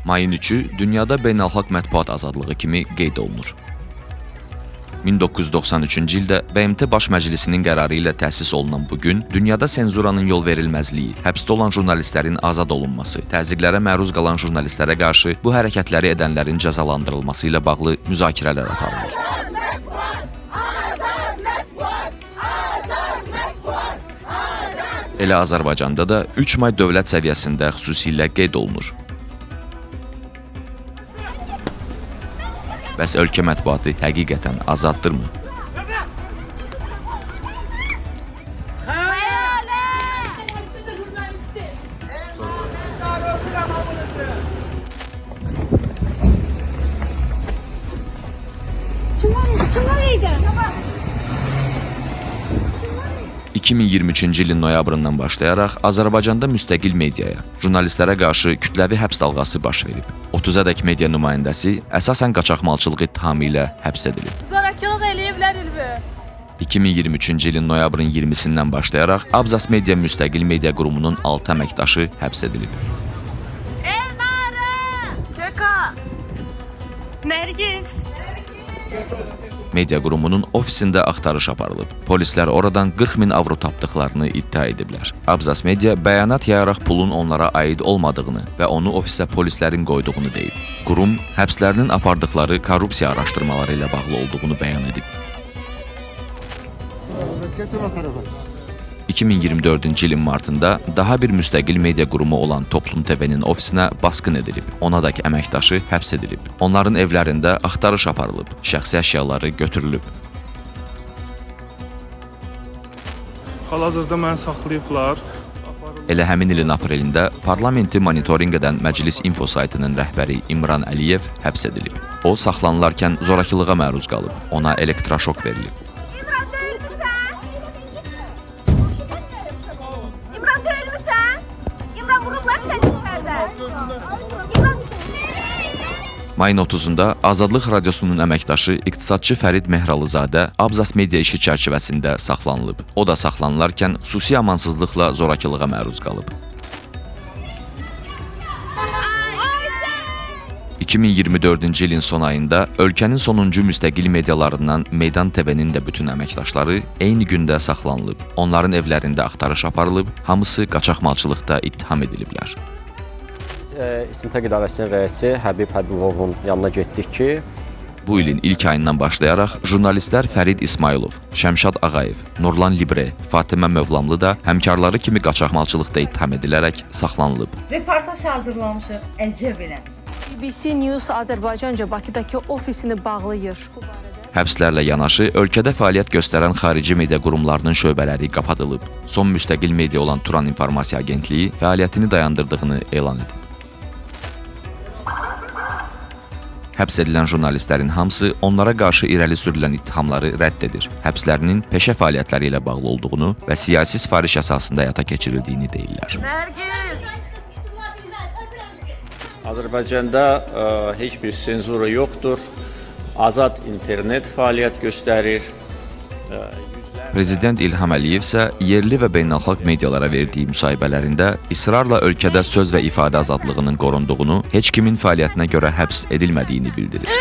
Mayın 3-ü dünyada beynəlxalq mətbuat azadlığı kimi qeyd olunur. 1993-cü ildə BMT Baş Məclisinin qərarı ilə təsis olunan bu gün dünyada senzuranın yol verilməzliyi, həbsdə olan jurnalistlərin azad olunması, təzyiqlərə məruz qalan jurnalistlərə qarşı bu hərəkətləri edənlərin cəzalandırılması ilə bağlı müzakirələr aparılır. Elə Azərbaycanda da 3 may dövlət səviyyəsində xüsusilə qeyd olunur. Bəs ölkə mətbuatı həqiqətən azaddırmı? Kimler iyiydi? 2023-cü ilin noyabrından başlayaraq Azərbaycanda müstəqil mediaya, jurnalistlərə qarşı kütləvi həbs dalğası baş verib. 30-ədək media nümayəndəsi əsasən qaçaqmalçılıq ittihamı ilə həbs edilib. Zorakılıq eləyiblər ilmi. 2023-cü ilin noyabrın 20-sindən başlayaraq Abzas Media müstəqil media qurumunun 6 əməkdaşı həbs edilib. Elnarə! Keka! Nərgiz! Media qurumunun ofisində axtarış aparılıb. Polislər oradan 40.000 avro tapdıqlarını iddia ediblər. Abzas Media bəyanat yayaraq pulun onlara aid olmadığını və onu ofisə polislərin qoyduğunu deyib. Qurum həbslərinin apardıqları korrupsiya araşdırmaları ilə bağlı olduğunu bəyan edib. 2024-cü ilin martında daha bir müstəqil media qurumu olan Toplum TV-nin ofisinə basqın edilib. Onadakı əməkdaşı həbs edilib. Onların evlərində axtarış aparılıb. Şəxsi əşyaları götürülüb. Hal-hazırda məni saxlayıblar. Elə həmin ilin aprelində parlamenti monitorinq edən Məclis Info saytının rəhbəri İmran Əliyev həbs edilib. O, saxlanılarkən zorakılığa məruz qalıb. Ona elektroşok verilib. Mayın 30-da Azadlıq Radiosunun əməkdaşı iqtisadçı Fərid Mehralızadə Abzas Media işi çərçivəsində saxlanılıb. O da saxlanılarkən xüsusi amansızlıqla zorakılığa məruz qalıb. 2024-cü ilin son ayında ölkənin sonuncu müstəqil medialarından Meydan TV-nin də bütün əməkdaşları eyni gündə saxlanılıb. Onların evlərində axtarış aparılıb, hamısı qaçaqmalçılıqda ittiham ediliblər. İstintaq İdarəsinin rəisi Həbib Həbibovun yanına getdik ki, bu ilin ilk ayından başlayaraq jurnalistlər Fərid İsmailov, Şəmşad Ağayev, Nurlan Libre, Fatimə Mövlamlı da həmkarları kimi qaçaqmalçılıqda ittiham edilərək saxlanılıb. Reportaj hazırlamışıq əcəb ilə. BBC News Azərbaycanca Bakıdakı ofisini bağlayır. Həbslərlə yanaşı, ölkədə fəaliyyət göstərən xarici media qurumlarının şöbələri qapadılıb. Son müstəqil media olan Turan İnformasiya Agentliyi fəaliyyətini dayandırdığını elan edib. Həbs edilən jurnalistlərin hamısı onlara qarşı irəli sürülən ittihamları rədd edir. Həbslərinin peşə fəaliyyətləri ilə bağlı olduğunu və siyasi sifariş əsasında həyata keçirildiyini deyirlər. Azərbaycanda heç bir senzura yoxdur. Azad internet fəaliyyət göstərir. Prezident İlham Əliyev isə yerli və beynəlxalq medialara verdiyi müsahibələrində israrla ölkədə söz və ifadə azadlığının qorunduğunu, heç kimin fəaliyyətinə görə həbs edilmədiyini bildirir.